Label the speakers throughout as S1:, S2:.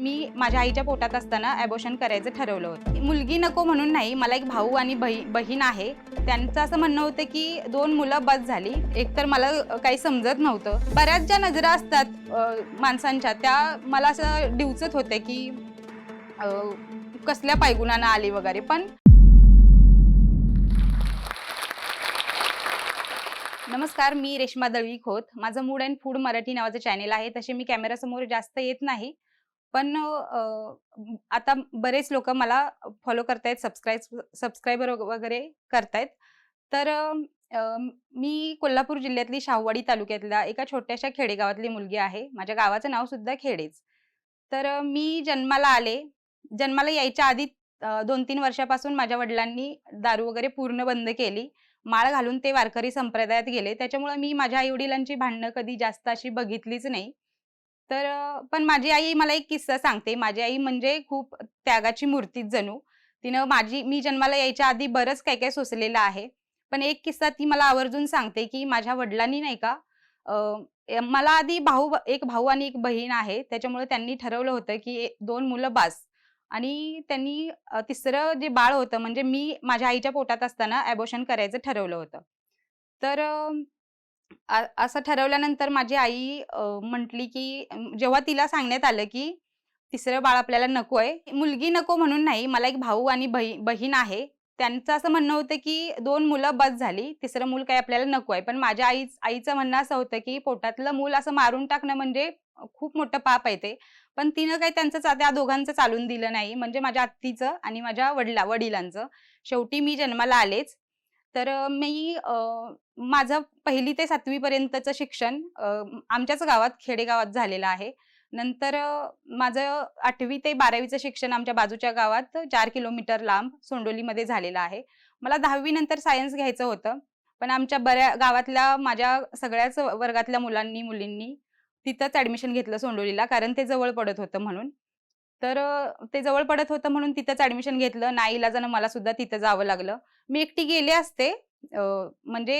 S1: मी माझ्या आईच्या पोटात असताना ॲबॉर्शन करायचं ठरवलं होतं. मुलगी नको म्हणून नाही, मला एक भाऊ आणि बहीण आहे. त्यांचं असं म्हणणं होतं की 2 मुलं बस झाली. एकतर मला काही समजत नव्हतं. बऱ्याच ज्या नजरा असतात माणसांच्या, त्या मला असं डिवचत होत्या की कसल्या पायगुणानं आली वगैरे. पण नमस्कार, मी रेश्मा दळवी खोत. माझं मूड अँड फूड मराठी नावाचं चॅनेल आहे. तसे मी कॅमेरासमोर जास्त येत नाही. पण आता बरेच लोकं मला फॉलो करतायत, सबस्क्रायबर वगैरे करतायत. तर मी कोल्हापूर जिल्ह्यातली शाहूवाडी तालुक्यातल्या एका छोट्याशा खेडेगावातली मुलगी आहे. माझ्या गावाचं नाव सुद्धा खेडेच. तर मी जन्माला आले. जन्माला यायच्या आधी 2-3 वर्षापासून माझ्या वडिलांनी दारू वगैरे पूर्ण बंद केली. माळ घालून ते वारकरी संप्रदायात गेले. त्याच्यामुळे मी माझ्या आई-वडिलांची भांडणं कधी जास्त अशी बघितलीच नाही. तर पण माझी आई मला एक किस्सा सांगते. माझी आई म्हणजे खूप त्यागाची मूर्तीच जणू. तिनं मी जन्माला यायच्या आधी बरंच काही-काही सोसलेलं आहे. पण एक किस्सा ती मला आवर्जून सांगते, की माझ्या वडिलांनी नाही का मला आधी एक भाऊ आणि एक बहीण आहे. त्याच्यामुळे त्यांनी ठरवलं होतं, की 2 मुलं बास. आणि त्यांनी तिसरं जे बाळ होतं म्हणजे मी माझ्या आईच्या पोटात असताना ॲबॉर्शन करायचं ठरवलं होतं. तर असं ठरवल्यानंतर माझी आई म्हटली, की जेव्हा तिला सांगण्यात आलं, की तिसरं बाळ आपल्याला नकोय. मुलगी नको म्हणून नाही, मला एक भाऊ आणि बहीण आहे. त्यांचं असं म्हणणं होतं, की 2 मुलं बस झाली. तिसरं मूल काही आपल्याला नको आहे. पण माझ्या आईचं म्हणणं असं होतं, की पोटातलं मूल असं मारून टाकणं म्हणजे खूप मोठं पाप आहे ते. पण तिनं काही त्या दोघांचं चालून दिलं नाही. म्हणजे माझ्या आत्तीचं आणि माझ्या वडिलांचं. शेवटी मी जन्माला आलेच. तर माझं 1ली ते 7वी पर्यंतचं शिक्षण आमच्याच गावात, खेडेगावात झालेलं आहे. नंतर माझं 8वी ते 12वीचं शिक्षण आमच्या बाजूच्या गावात 4 किलोमीटर लांब सोंडोलीमध्ये झालेलं आहे. मला 10वी नंतर सायन्स घ्यायचं होतं. पण आमच्या गावातल्या माझ्या सगळ्याच वर्गातल्या मुलींनी तिथंच ॲडमिशन घेतलं सोंडोलीला, कारण ते जवळ पडत होतं म्हणून. तर ते जवळ पडत होतं म्हणून तिथंच ॲडमिशन घेतलं. नाईलाजानं मला सुद्धा तिथं जावं लागलं. मी एकटी गेले असते, म्हणजे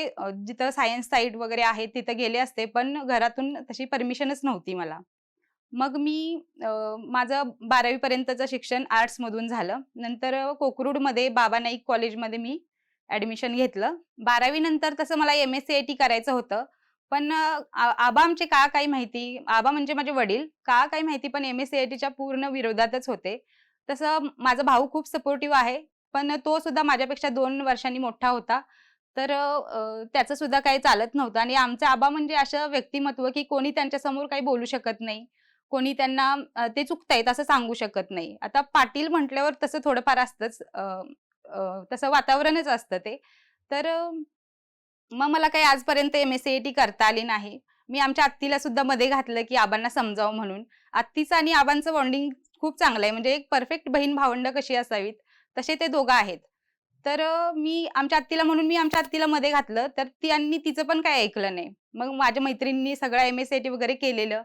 S1: जिथं सायन्स साइट वगैरे आहे तिथं गेले असते, पण घरातून तशी परमिशनच नव्हती मला. मग मी माझं 12वी पर्यंतचं शिक्षण आर्ट्समधून झालं. नंतर कोकरूडमध्ये बाबा नाईक कॉलेजमध्ये मी ॲडमिशन घेतलं. 12वी नंतर तसं मला एम-एस-सी-आय-टी करायचं होतं. पण आबा आमचे का काही माहिती, आबा म्हणजे माझे वडील, का काही माहिती पण एम-एस-सी-आय-टीच्या पूर्ण विरोधातच होते. तसं माझा भाऊ खूप सपोर्टिव्ह आहे. पण तो सुद्धा माझ्यापेक्षा 2 वर्षांनी मोठा होता. तर त्याचं सुद्धा काही चालत नव्हतं आणि आमचे आबा म्हणजे असं व्यक्तिमत्व, की कोणी त्यांच्यासमोर काही बोलू शकत नाही. कोणी त्यांना ते चुकतायत असं सांगू शकत नाही. आता पाटील म्हटल्यावर तसं थोडंफार असतंच. अ, अ, तसं वातावरणच असतं ते. तर मग मला काही आजपर्यंत एम-एस-सी-आय-टी करता आली नाही. मी आमच्या आत्तीला सुद्धा मध्ये घातलं, की आबांना समजावं म्हणून. आत्तीचं आणि आबांचं बॉन्डिंग खूप चांगलं आहे. म्हणजे एक परफेक्ट बहीण-भावंड कशी असावीत, तसे ते दोघं आहेत. तर मी आमच्या आत्तीला मध्ये घातलं, तर त्यांनी तिचं पण काही ऐकलं नाही. मग माझ्या मैत्रिणींनी सगळं एम-एस-सी-आय-टी वगैरे केलेलं.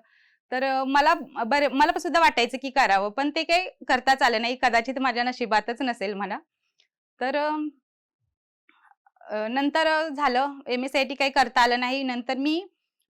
S1: तर मला पण सुद्धा वाटायचं, की करावं. पण ते काही करताच आलं नाही. कदाचित माझ्या नशिबातच नसेल म्हणा. तर नंतर झालं एम-एस-सी-आय-टी काही करता आलं नाही. नंतर मी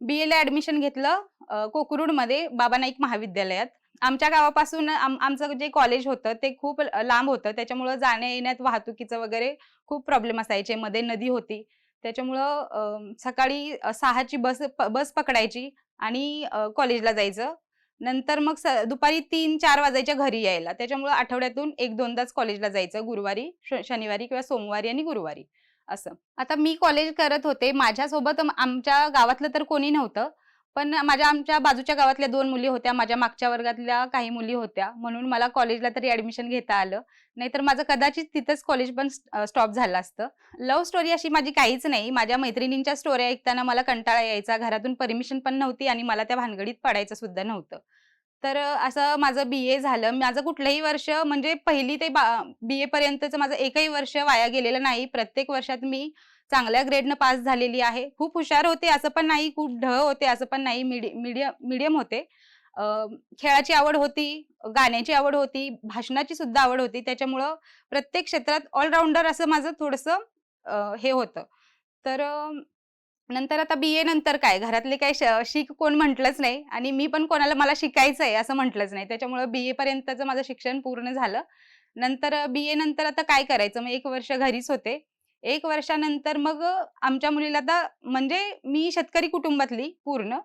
S1: बी-एला ॲडमिशन घेतलं कोकरूडमध्ये बाबा नाईक महाविद्यालयात. आमच्या गावापासून आमचं जे कॉलेज होतं ते खूप लांब होतं. त्याच्यामुळं जाण्या-येण्यात वाहतुकीचं वगैरे खूप प्रॉब्लेम असायचे. मध्ये नदी होती. त्याच्यामुळं सकाळी 6 ची बस पकडायची आणि कॉलेजला जायचं. नंतर मग दुपारी 3-4 वाजायच्या घरी यायला. त्याच्यामुळं आठवड्यातून 1-2दाच कॉलेजला जायचं गुरुवारी, शनिवारी किंवा सोमवारी आणि गुरुवारी असं. आता मी कॉलेज करत होते. माझ्यासोबत आमच्या गावातलं तर कोणी नव्हतं. पण आमच्या बाजूच्या गावातल्या 2 मुली होत्या. माझ्या मागच्या वर्गातल्या काही मुली होत्या. म्हणून मला कॉलेजला तरी ॲडमिशन घेता आलं. नाहीतर माझं कदाचित तिथंच कॉलेज पण स्टॉप झालं असतं. लव्ह स्टोरी अशी माझी काहीच नाही. माझ्या मैत्रिणींच्या स्टोऱ्या ऐकताना मला कंटाळा यायचा. घरातून परमिशन पण नव्हती आणि मला त्या भानगडीत पडायचं सुद्धा नव्हतं. तर असं माझं बी-ए झालं. माझं कुठलंही वर्ष म्हणजे 1ली ते बी-ए पर्यंतचं माझं एकही वर्ष वाया गेलेलं नाही. प्रत्येक वर्षात मी चांगल्या ग्रेडनं पास झालेली आहे. खूप हुशार होते असं पण नाही, खूप ढ होते असं पण नाही, मीडियम होते. अ, खेळाची आवड होती, गाण्याची आवड होती, भाषणाची सुद्धा आवड होती. त्याच्यामुळं प्रत्येक क्षेत्रात ऑलराउंडर असं माझं थोडंसं हे होतं. तर नंतर आता बी-ए नंतर काय घरातले काही शिक कोण म्हटलंच नाही आणि मी पण कोणाला मला शिकायचं आहे असं म्हटलंच नाही. त्याच्यामुळे बी-ए पर्यंतचं माझं शिक्षण पूर्ण झालं. नंतर बी-ए नंतर आता काय करायचं? मग 1 वर्ष घरीच होते. 1 वर्षानंतर मग आमच्या मुलीला आता म्हणजे मी शेतकरी कुटुंबातली पूर्ण.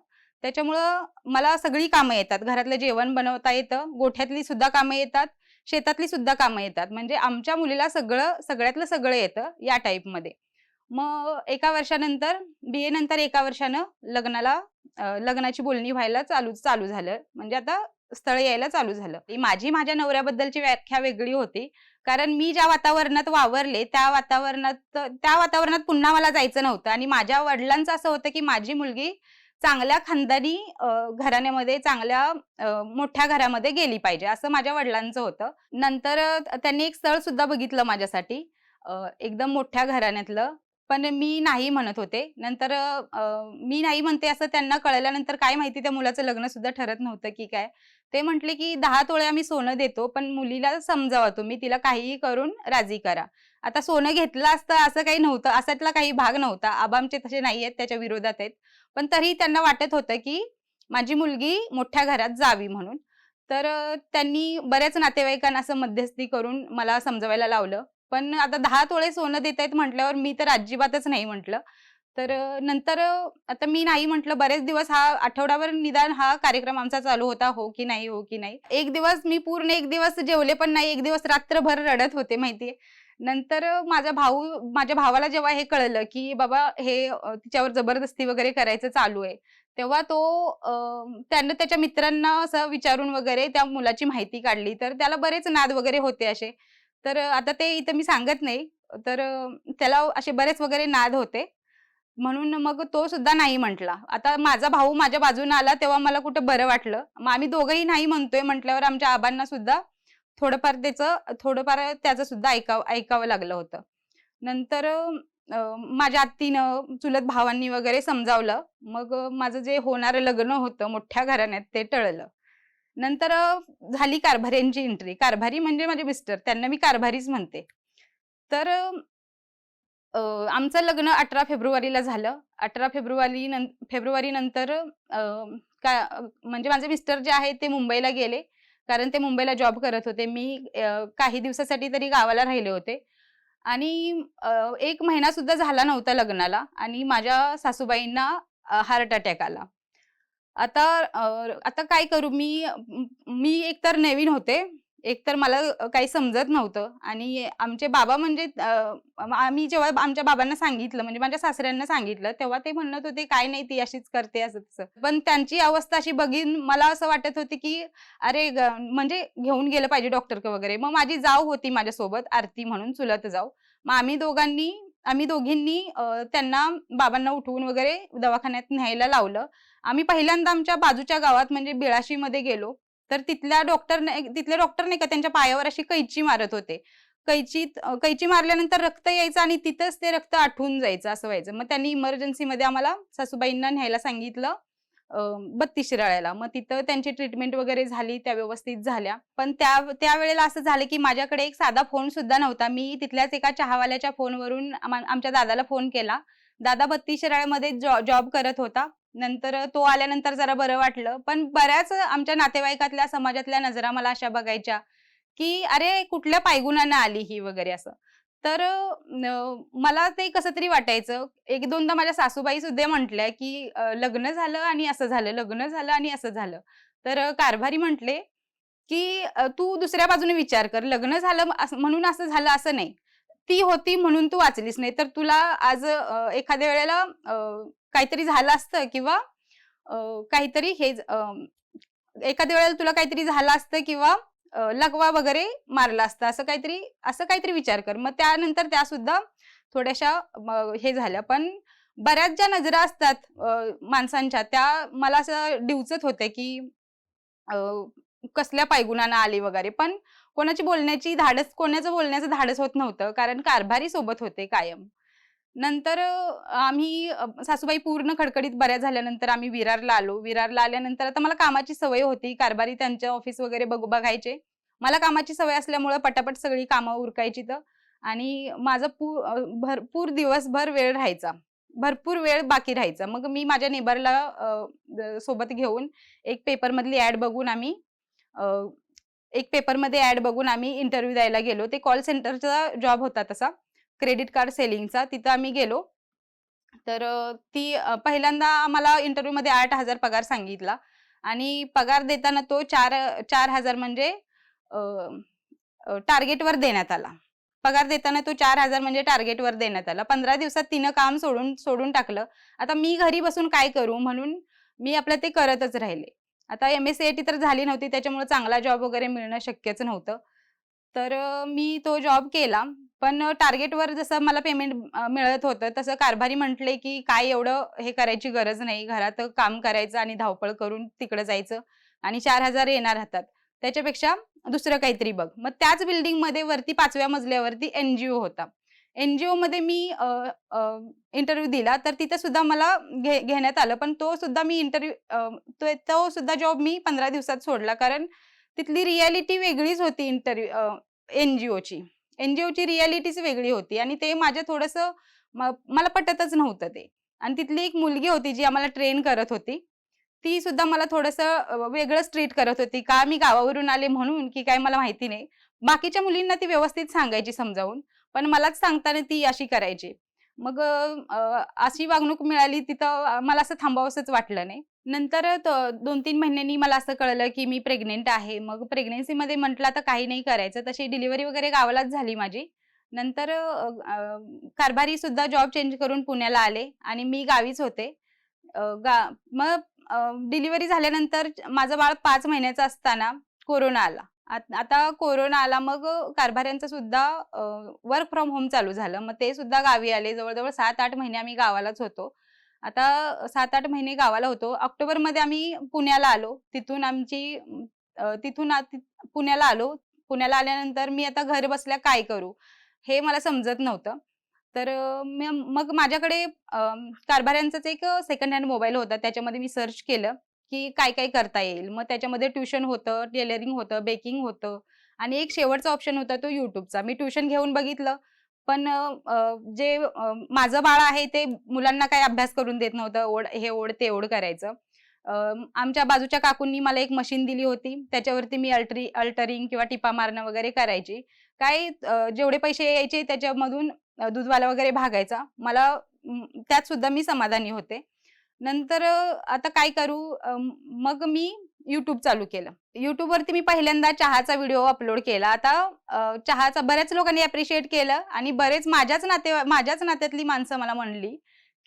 S1: त्याच्यामुळं मला सगळी कामं येतात. घरातलं जेवण बनवता येतं, गोठ्यातली सुद्धा कामं येतात, शेतातली सुद्धा कामं येतात. म्हणजे आमच्या मुलीला सगळ्यातलं सगळं येतं या टाईपमध्ये. मग एका वर्षानंतर बी-ए नंतर एका वर्षानं लग्नाची बोलणी व्हायला चालू चालू झालं. म्हणजे आता स्थळ यायला चालू झालं. माझी माझ्या नवऱ्याबद्दलची व्याख्या वेगळी होती. कारण मी ज्या वातावरणात वावरले, त्या वातावरणात पुन्हा मला जायचं नव्हतं आणि माझ्या वडिलांचं असं होतं, की माझी मुलगी चांगल्या खानदानी घराण्यामध्ये, चांगल्या मोठ्या घरामध्ये गेली पाहिजे, असं माझ्या वडिलांचं होतं. नंतर त्यांनी एक स्थळ सुद्धा बघितलं माझ्यासाठी एकदम मोठ्या घराण्यातलं. पण मी नाही म्हणत होते. नंतर मी नाही म्हणते असं त्यांना कळल्यानंतर काय माहिती त्या मुलाचं लग्न सुद्धा ठरत नव्हतं की काय. ते म्हटले, की 10 तोळे आम्ही सोनं देतो, पण मुलीला समजावा तुम्ही, तिला काहीही करून राजी करा. आता सोनं घेतलं असतं असं काही नव्हतं, अशातला काही भाग नव्हता. आबा आमचे तसे नाहीयेत, त्याच्या विरोधात आहेत. पण तरीही त्यांना वाटत होतं, की माझी मुलगी मोठ्या घरात जावी म्हणून. तर त्यांनी बऱ्याच नातेवाईकांना असं मध्यस्थी करून मला समजवायला लावलं. पण आता 10 तोळे सोनं देतायत म्हटल्यावर मी तर अजिबातच नाही म्हटलं. तर नंतर आता मी नाही म्हटलं. बरेच दिवस आठवडाभर निदान हा कार्यक्रम आमचा चालू होता, हो की नाही, हो की नाही. एक दिवस मी पूर्ण 1 दिवस जेवले पण नाही. 1 दिवस रात्रभर रडत होते माहितीये. नंतर माझ्या भावाला जेव्हा हे कळलं, की बाबा हे तिच्यावर जबरदस्ती वगैरे करायचं चालू आहे. तेव्हा त्यानं त्याच्या मित्रांना असं विचारून वगैरे त्या मुलाची माहिती काढली. तर त्याला बरेच नाद वगैरे होते असे. तर आता ते इथं मी सांगत नाही. तर त्याला असे बरेच वगैरे नाद होते. म्हणून मग तो सुद्धा नाही म्हटला. आता माझा भाऊ माझ्या बाजूने आला तेव्हा मला कुठं बरं वाटलं. मग आम्ही दोघंही नाही म्हणतोय म्हटल्यावर आमच्या आबांना सुद्धा थोडंफार त्याचं सुद्धा ऐकावं लागलं होतं. नंतर माझ्या आत्तीनं, चुलत भावांनी वगैरे समजावलं. मग माझं जे होणारं लग्न होतं मोठ्या घराण्यात ते टळलं. नंतर झाली कारभाऱ्यांची एंट्री. कारभारी म्हणजे माझे मिस्टर. त्यांना मी कारभारीच म्हणते. तर आमचं लग्न 18 फेब्रुवारीला झालं. 18 फेब्रुवारी नंतर म्हणजे माझे मिस्टर जे आहेत ते मुंबईला गेले. कारण ते मुंबईला जॉब करत होते. मी काही दिवसासाठी तरी गावाला राहिले होते. आणि 1 महिना सुद्धा झाला नव्हता लग्नाला आणि माझ्या सासूबाईंना हार्ट अटॅक आला. आता काय करू मी एकतर नवीन होते. एकतर मला काही समजत नव्हतं आणि आमचे बाबा म्हणजे आम्ही जेव्हा आमच्या बाबांना सांगितलं म्हणजे माझ्या सासऱ्यांना सांगितलं, तेव्हा ते म्हणत होते, "काय नाही ती अशीच करते," असं-तसं. पण त्यांची अवस्था अशी बघून मला असं वाटत होते, की अरे म्हणजे घेऊन गेलं पाहिजे डॉक्टरकडे वगैरे. मग माझी जाऊ होती माझ्यासोबत, आरती म्हणून चुलत जाऊ. मग आम्ही दोघींनी त्यांना बाबांना उठवून वगैरे दवाखान्यात न्यायला लावलं. आम्ही पहिल्यांदा आमच्या बाजूच्या गावात म्हणजे बिळाशीमध्ये गेलो. तर तिथले डॉक्टर नाही का त्यांच्या पायावर अशी कैची मारत होते. कैची मारल्यानंतर रक्त यायचं आणि तिथंच ते रक्त आटून जायचं असं व्हायचं. मग त्यांनी इमर्जन्सीमध्ये आम्हाला सासूबाईंना न्यायला सांगितलं 32 शिराळ्याला. मग तिथं त्यांची ट्रीटमेंट वगैरे झाली, त्या व्यवस्थित झाल्या. पण त्यावेळेला असं झालं, की माझ्याकडे एक साधा फोन सुद्धा नव्हता. मी तिथल्याच एका चहावाल्याच्या फोनवरून आमच्या दादाला फोन केला. दादा 32 शिराळ्यामध्ये जॉब करत होता. नंतर तो आल्यानंतर जरा बरं वाटलं. पण बऱ्याच आमच्या नातेवाईकातल्या, समाजातल्या नजरा मला अशा बघायच्या, की "अरे, कुठल्या पायगुणानं आली ही?" वगैरे असं. तर मला ते कसं तरी वाटायचं. 1-2दा माझ्या सासूबाई सुद्धा म्हटल्या, की "लग्न झालं आणि असं झालं, लग्न झालं आणि असं झालं." तर कारभारी म्हटले, की "तू दुसऱ्या बाजूने विचार कर. लग्न झालं म्हणून असं झालं असं नाही. ती होती म्हणून तू वाचलीस. नाहीतर तुला आज एखाद्या वेळेला काहीतरी झालं असतं किंवा काहीतरी एखाद्या वेळेला तुला काहीतरी झालं असतं किंवा लकवा वगैरे मारला असता. असं काहीतरी विचार कर." मग त्यानंतर त्या सुद्धा थोड्याशा हे झाल्या. पण बऱ्याच ज्या नजरा असतात माणसांच्या त्या मला असं डिवचत होत्या, की अ, कसल्या पायगुणानं आली वगैरे. पण कोणाचं बोलण्याचं धाडस होत नव्हतं. कारण कारभारी सोबत होते कायम. नंतर सासूबाई पूर्ण खडखडीत बऱ्या झाल्यानंतर आम्ही विरारला आलो. विरारला आल्यानंतर आता मला कामाची सवय होती. कारभारी त्यांच्या ऑफिस वगैरे बघायचे. मला कामाची सवय असल्यामुळं पटापट सगळी कामं उरकायची आणि माझं भरपूर दिवसभर वेळ राहायचा. भरपूर वेळ बाकी राहायचा. मग मी माझ्या नेबरला सोबत घेऊन एक पेपरमधली ॲड बघून आम्ही अ, एक पेपरमध्ये ॲड बघून आम्ही इंटरव्ह्यू द्यायला गेलो. ते कॉल सेंटरचा जॉब होता तसा, क्रेडिट कार्ड सेलिंगचा. तिथं आम्ही गेलो. तर पहिल्यांदा आम्हाला इंटरव्ह्यूमध्ये 8,000 पगार सांगितला आणि पगार देताना तो 4,000 म्हणजे अ, टार्गेटवर देण्यात आला. पगार देताना तो 4,000 म्हणजे टार्गेटवर देण्यात आला. 15 दिवसात तिनं काम सोडून सोडून टाकलं. आता मी घरी बसून काय करू? म्हणून मी आपलं ते करतच राहिले. आता एम-एस-सी-आय-टी तर झाली नव्हती, त्याच्यामुळे चांगला जॉब वगैरे मिळणं शक्यच नव्हतं. तर मी तो जॉब केला. पण टार्गेटवर जसं मला पेमेंट मिळत होतं, तसं कारभारी म्हटले, की "काय एवढं हे करायची गरज नाही. घरात काम करायचं आणि धावपळ करून तिकडं जायचं आणि 4,000 येणार हातात. त्याच्यापेक्षा दुसरं काहीतरी बघ." मग त्याच बिल्डिंगमध्ये वरती 5व्या मजल्यावरती एन-जी-ओ होता. एन-जी-ओमध्ये मी इंटरव्ह्यू दिला, तर तिथं सुद्धा मला घेण्यात आलं. पण तो सुद्धा मी तो सुद्धा जॉब मी 15 दिवसात सोडला. कारण तिथली रिॲलिटी वेगळीच होती एन-जी-ओची. एन-जी-ओची रिॲलिटीच वेगळी होती आणि ते माझं थोडंसं मला पटतच नव्हतं ते. आणि तिथली एक मुलगी होती जी आम्हाला ट्रेन करत होती. ती सुद्धा मला थोडंसं वेगळंच ट्रीट करत होती. का मी गावावरून आले म्हणून की काय मला माहिती नाही. बाकीच्या मुलींना ती व्यवस्थित सांगायची समजावून, पण मलाच सांगताना ती अशी करायची. मग अशी वागणूक मिळाली तिथं मला असं थांबावसंच वाटलं नाही. नंतर 2-3 महिन्यांनी मला असं कळलं, की मी प्रेग्नंट आहे. मग प्रेग्नन्सीमध्ये म्हटलं आता काही नाही करायचं. तशी डिलिव्हरी वगैरे गावालाच झाली माझी. नंतर कारभारी सुद्धा जॉब चेंज करून पुण्याला आले आणि मी गावीच होते. अ, गा मग डिलिव्हरी झाल्यानंतर माझं बाळ 5 महिन्याचं असताना कोरोना आला. आता कोरोना आला मग कारभाऱ्यांचं सुद्धा वर्क फ्रॉम होम चालू झालं. मग ते सुद्धा गावी आले. जवळ-जवळ 7-8 महिने आम्ही गावालाच होतो. आता 7-8 महिने गावाला होतो. ऑक्टोबरमध्ये आम्ही पुण्याला आलो. तिथून पुण्याला आलो. पुण्याला आल्यानंतर मी आता घर बसल्या काय करू? हे मला समजत नव्हतं. तर मग माझ्याकडे कारभाऱ्यांचाच एक सेकंड हँड मोबाईल होता. त्याच्यामध्ये मी सर्च केलं, की काय-काय करता येईल. मग त्याच्यामध्ये ट्युशन होतं, टेलरिंग होतं, बेकिंग होतं आणि एक शेवटचा ऑप्शन होता तो YouTubeचा. मी ट्युशन घेऊन बघितलं, पण माझं बाळ आहे ते मुलांना काही अभ्यास करून देत नव्हतं. हे ओढ, ते ओढ करायचं. अ, आमच्या बाजूच्या काकूंनी मला एक मशीन दिली होती. त्याच्यावरती मी अल्टरिंग किंवा टिपा मारणं वगैरे करायची. जेवढे पैसे यायचे त्याच्यामधून दूधवाला वगैरे भागायचा. त्यात सुद्धा मी समाधानी होते. नंतर आता काय करू? मग मी YouTube चालू केलं. YouTubeवरती मी पहिल्यांदा चहाचा व्हिडिओ अपलोड केला. आता चहाचा बऱ्याच लोकांनी अप्रिशिएट केलं आणि बरेच माझ्याच नात्यातली माणसं मला म्हणली,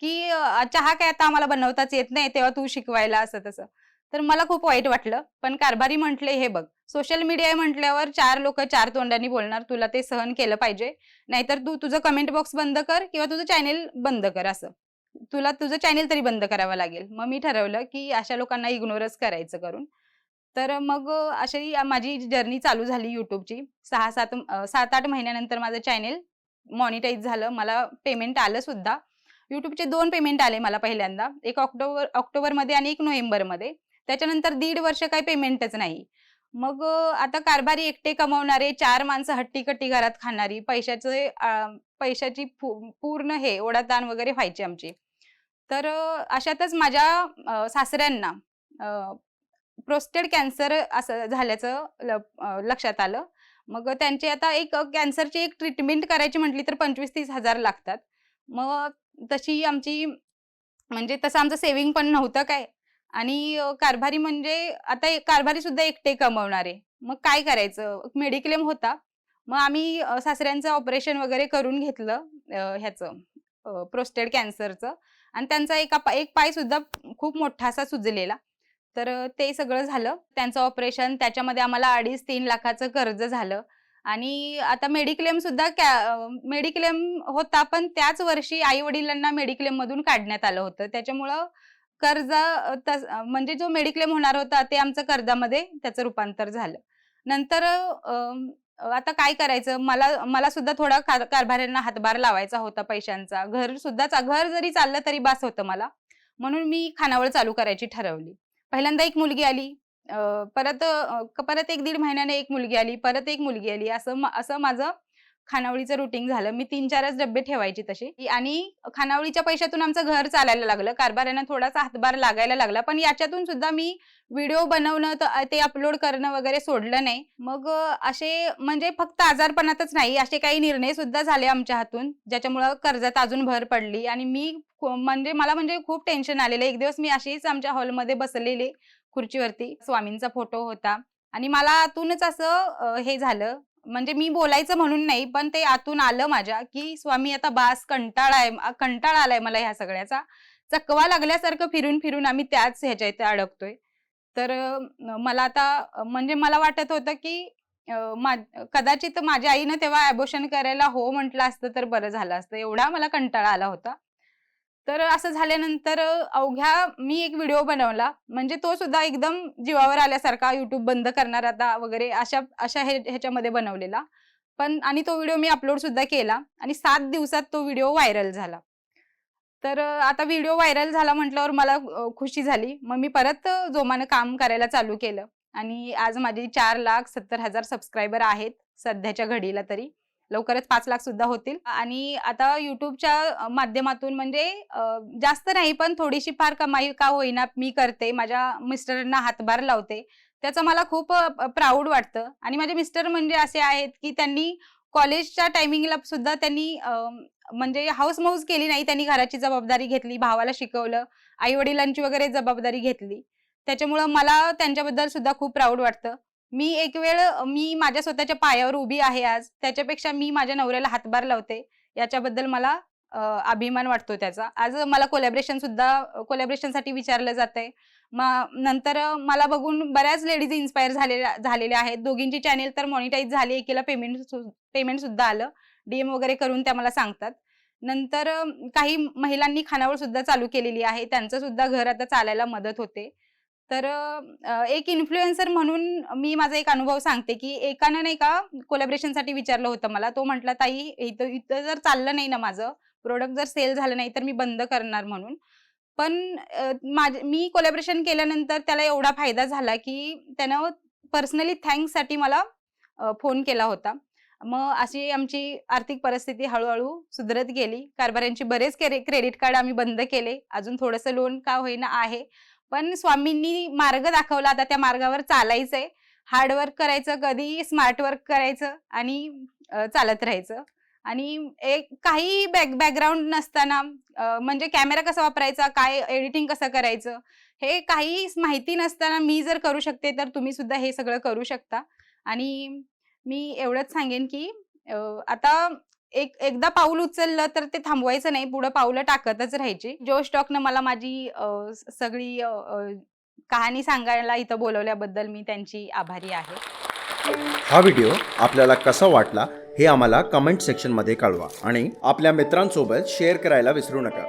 S1: की "चहा काय आता आम्हाला बनवताच येत नाही, तेव्हा तू शिकवायला," असं-तसं. तर मला खूप वाईट वाटलं. पण कारभारी म्हटले, "हे बघ, सोशल मीडिया आहे म्हटल्यावर 4 लोकं 4 तोंडांनी बोलणार. तुला ते सहन केलं पाहिजे. नाहीतर तू तुझं कमेंट बॉक्स बंद कर किंवा तुझं चॅनेल बंद कर असं. तुला तुझं चॅनेल तरी बंद करावं लागेल." मग मी ठरवलं, की अशा लोकांना इग्नोरच करायचं करून. तर मग अशी माझी जर्नी चालू झाली YouTubeची. 7-8 महिन्यानंतर माझं चॅनेल मॉनिटाईज झालं. मला पेमेंट आलं सुद्धा. YouTubeचे 2 पेमेंट आले मला पहिल्यांदा. एक ऑक्टोबरमध्ये आणि एक नोव्हेंबरमध्ये. त्याच्यानंतर 1.5 वर्ष काही पेमेंटच नाही. मग आता कारभारी एकटे कमवणारे, 4 माणसं हट्टी-कट्टी घरात खाणारी, पैशाची पूर्ण ओढाताण वगैरे व्हायची आमची. तर अशातच माझ्या सासऱ्यांना प्रोस्टेट कॅन्सर असं झाल्याचं लक्षात आलं. मग त्यांची आता कॅन्सरची एक ट्रीटमेंट करायची म्हटली तर 25,000-30,000 लागतात. मग तशी आमची म्हणजे तसं आमचं सेव्हिंग पण नव्हतं काय आणि कारभारी म्हणजे आता कारभारी सुद्धा एकटे कमवणारे. मग काय करायचं? मेडिक्लेम होता. मग आम्ही सासऱ्यांचं ऑपरेशन वगैरे करून घेतलं प्रोस्टेट कॅन्सरचं आणि त्यांचा एक पाय सुद्धा खूप मोठा असा सुजलेला. तर ते सगळं झालं. त्यांचं ऑपरेशन त्याच्यामध्ये आम्हाला 2.5-3 लाखाचं कर्ज झालं आणि आता मेडिक्लेम होता, पण त्याच वर्षी आई-वडिलांना मेडिक्लेममधून काढण्यात आलं होतं. त्याच्यामुळं म्हणजे जो मेडिक्लेम होणार होता, ते आमचं कर्जामध्ये त्याचं रूपांतर झालं. नंतर आता काय करायचं? मला मला सुद्धा थोडा कारभाऱ्यांना हातभार लावायचा होता पैशांचा. घर जरी चाललं तरी बास होतं मला. म्हणून मी खानावळ चालू करायची ठरवली. पहिल्यांदा एक मुलगी आली. परत 1-1.5 महिन्याने एक मुलगी आली. परत एक मुलगी आली. असं माझं खानावळीचं रुटीन झालं. मी 3-4च डब्बे ठेवायची तशी आणि खानावळीच्या पैशातून आमचं घर चालायला लागलं. कारभाऱ्यांना थोडासा हातभार लागायला लागला. पण याच्यातून सुद्धा मी व्हिडिओ बनवणं ते अपलोड करणं वगैरे सोडलं नाही. मग असे म्हणजे फक्त आजारपणातच नाही, असे काही निर्णय सुद्धा झाले आमच्या हातून, ज्याच्यामुळं कर्जात अजून भर पडली आणि मी म्हणजे मला म्हणजे खूप टेन्शन आलेलं. एक दिवस मी अशीच आमच्या हॉलमध्ये बसलेली खुर्चीवरती, स्वामींचा फोटो होता आणि मला आतूनच असं हे झालं, म्हणजे मी बोलायचं म्हणून नाही, पण ते आतून आलं माझ्या, की स्वामी आता बास, कंटाळा आलाय मला ह्या सगळ्याचा. चकवा लागल्यासारखं फिरून-फिरून आम्ही त्याच ह्याच्या इथे अडकतोय. तर मला आता म्हणजे मला वाटत होतं, की कदाचित माझ्या आईनं तेव्हा अबॉर्शन करायला हो म्हटलं असतं तर बरं झालं असतं. एवढा मला कंटाळा आला होता. तर असं झाल्यानंतर अवघ्या मी एक व्हिडिओ बनवला. म्हणजे तो सुद्धा एकदम जीवावर आल्यासारखा YouTube बंद करणार आता वगैरे अशा अशा ह्याच्यामध्ये बनवलेला. पण आणि तो व्हिडिओ मी अपलोड सुद्धा केला आणि 7 दिवसात तो व्हिडिओ व्हायरल झाला. तर आता व्हिडिओ व्हायरल झाला म्हटल्यावर मला खुशी झाली. मग मी परत जोमानं काम करायला चालू केलं आणि आज माझी 4,70,000 सबस्क्रायबर आहेत सध्याच्या घडीला तरी. लवकरच 5,00,000 सुद्धा होतील आणि आता YouTubeच्या माध्यमातून म्हणजे जास्त नाही पण थोडीशी फार कमाई का होईना मी करते. माझ्या मिस्टरांना हातभार लावते. त्याचं मला खूप प्राउड वाटतं आणि माझे मिस्टर म्हणजे असे आहेत, की त्यांनी कॉलेजच्या टायमिंगला सुद्धा त्यांनी म्हणजे हौस-मौज केली नाही. त्यांनी घराची जबाबदारी घेतली, भावाला शिकवलं, आई-वडिलांची वगैरे जबाबदारी घेतली. त्याच्यामुळं मला त्यांच्याबद्दल सुद्धा खूप प्राउड वाटतं. मी एक वेळ मी माझ्या स्वतःच्या पायावर उभी आहे आज. त्याच्यापेक्षा मी माझ्या नवऱ्याला हातभार लावते. याच्याबद्दल मला अभिमान वाटतो त्याचा. आज मला कोलॅबोरेशनसाठी विचारलं जातंय. नंतर मला बघून बऱ्याच लेडीज इन्स्पायर झालेल्या आहेत. दोघींची चॅनेल तर मॉनिटाईज झाली. एकीला पेमेंट सुद्धा आलं. डीएम वगैरे करून त्या मला सांगतात. नंतर काही महिलांनी खानावळ सुद्धा चालू केलेली आहे. त्यांचं सुद्धा घर आता चालायला मदत होते. तर एक इन्फ्लुएन्सर म्हणून मी माझा एक अनुभव सांगते, की एकानं नाही का कोलॅबोरेशनसाठी विचारलं होतं मला. तो म्हटला, "ताई इथं इथं जर चाललं नाही ना माझं, प्रॉडक्ट जर सेल झालं नाही तर मी बंद करणार" म्हणून. पण मी कोलॅबोरेशन केल्यानंतर त्याला एवढा फायदा झाला, की त्यानं पर्सनली थँक्ससाठी मला फोन केला होता. मग अशी आमची आर्थिक परिस्थिती हळू-हळू सुधरत गेली. कारभाऱ्यांचे बरेच क्रेडिट कार्ड आम्ही बंद केले. अजून थोडंसं लोन का होईना आहे. पण स्वामींनी मार्ग दाखवला. आता त्या मार्गावर चालायचंय. हार्ड वर्क करायचं, कधी स्मार्ट वर्क करायचं आणि चालत राहायचं. आणि एक काही बॅकग्राऊंड नसताना म्हणजे कॅमेरा कसा वापरायचा, काय एडिटिंग कसं करायचं, हे काही माहिती नसताना मी जर करू शकते, तर तुम्ही सुद्धा हे सगळं करू शकता. आणि मी एवढंच सांगेन, की आता एकदा पाऊल उचललं तर ते थांबवायचं नाही. पुढे पावलं टाकतच राहायची. जोश टॉकनं मला माझी सगळी कहाणी सांगायला इथं बोलवल्याबद्दल मी त्यांची आभारी आहे.
S2: हा व्हिडिओ आपल्याला कसा वाटला हे आम्हाला कमेंट सेक्शनमध्ये कळवा आणि आपल्या मित्रांसोबत शेअर करायला विसरू नका.